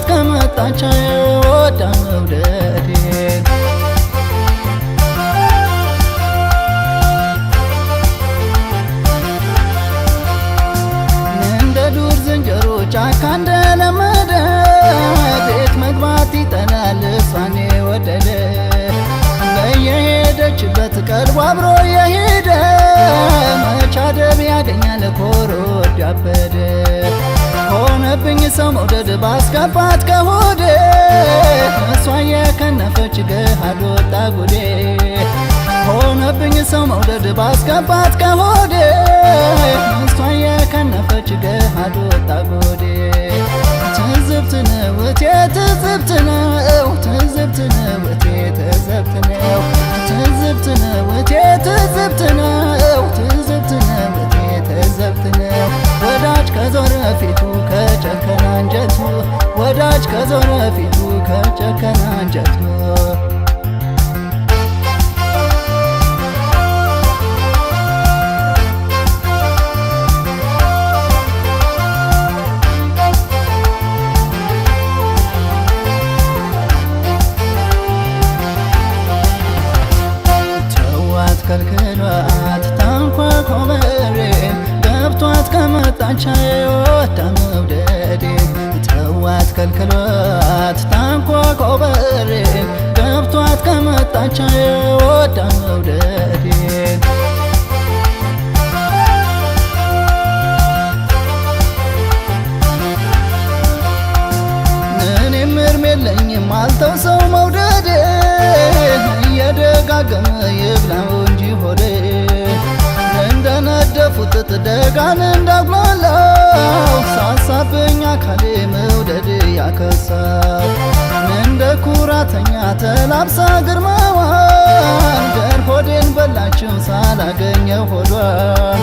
ከመጣች ወዳ መውደዴ እንደ ዱር ዝንጀሮ ጫካ እንደለመደ ቤት መግባት ይጠላል እሷን የወደደ በየሄደችበት ቀልቡ አብሮ የሄደ መች አደብ ያገኛል ኮሮድ ያበደ ሆነብኝ ሰው መውደድ ባስገባት ከሆዴ እሷ የከነፈች ገሃድ ወጣ ጉዴ ሆነብኝ ሰው መውደድ ባስገባት ከሆዴ እሷ የከነፈች ገሃድ ወጣ ጉዴ ትዝብት ነው እቴ ትዝብት ነው ትዝብት ነው እቴ ትዝብት ነው ትዝብት ነው እቴ ትዝብት ነው ትዝብት ነው እቴ ትዝብት ነው ወዳጅ ከዞረ ፊቱ ከጨከነ አንጀቱ ወዳጅ ከዞረ ፊቱ ከጨከነ አንጀቱ ከልክሏት ታንኳኳ በሬ ገብቷት ከመጣች ወዳ መውደዴ ተዋት ከልክሏት ታንኳኳ በሬ ገብቷት ከመጣች ወዳ መውደዴ እኔም እርም የለኝም አልተው ሰው መውደዴ እየደጋገመ ይብላው እንጂ ሆዴ እንደነደፉት ጥጥ ደጋን እንዳጉላላው ሳሳብኝ አካሌ መውደድ ያከሳው እንደ ኩራተኛ ተላብሳ ግርማዋን ገር ሆዴን በላችው ሳላገኘው ሆዷን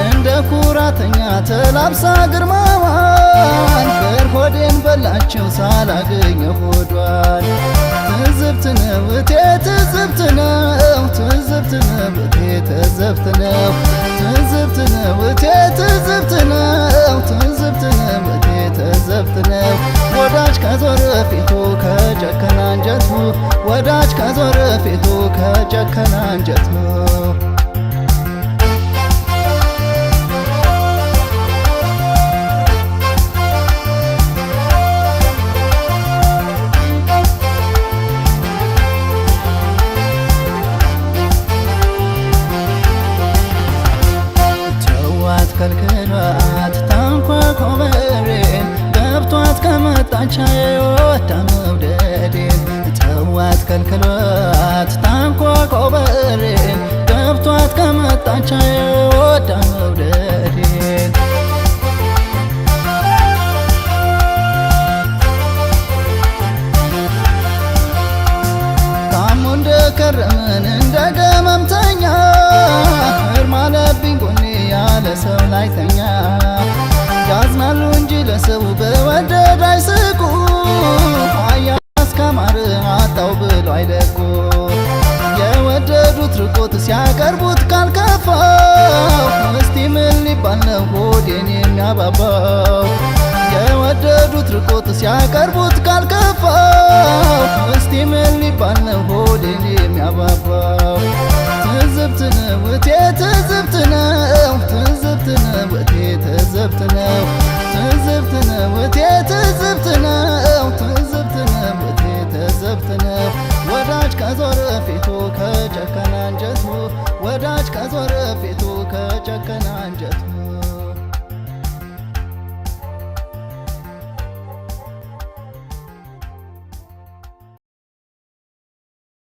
እንደ ኩራተኛ ተላብሳ ግርማዋን ገር ሆዴን በላችው ሳላገኘው ሆዷን ትዝብት ነው እቴ ትዝብት ነው ትዝብት ነው እቴ ትዝብት ነው ትዝብት ነው እቴ ትዝብት ነው ትዝብት ነው እቴ ትዝብት ነው ወዳጅ ከዞረ ፊቱ ከጨከነ አንጀቱ ወዳጅ ከዞረ ፊቱ ከጨከነ አንጀቱ ከልክሏት ታንኳኳ በሬ ገብቷት ከመጣች ወዳ መውደዴ ተዋት ከልክሏት ታንኳኳ በሬ ገብቷት ከመጣች ወዳ መውደዴ ታሞ እንደከረምን እንደ ገመምተኛ እርም አለብኝ ጎኔ ያለ ሰው ላይ ተኛ ያዝናሉ እንጂ ለሰው በወደድ አይስቁ አያስ ከማር አጣው ብሎ አይለቁ የወደዱት ርቆት ሲያቀርቡት ካልከፋው እስቲ ምን ሊባል ነው ሆዴን የሚያባባው የወደዱት ርቆት ሲያቀርቡት ካልከፋው እስቲ ምን ሊባል ነው ሆዴን የሚያባባው ትዝብት ነው እቴ ትዝብት ነው ትዝብት ነው እቴ ትዝብት ነው ትዝብት ነው እቴ ትዝብት ነው ትዝብት ነው እቴ ትዝብት ነው ወዳጅ ከዞረ ፊቱ ከጨከነ አንጀቱ ወዳጅ ከዞረ ፊቱ ከጨከነ አንጀቱ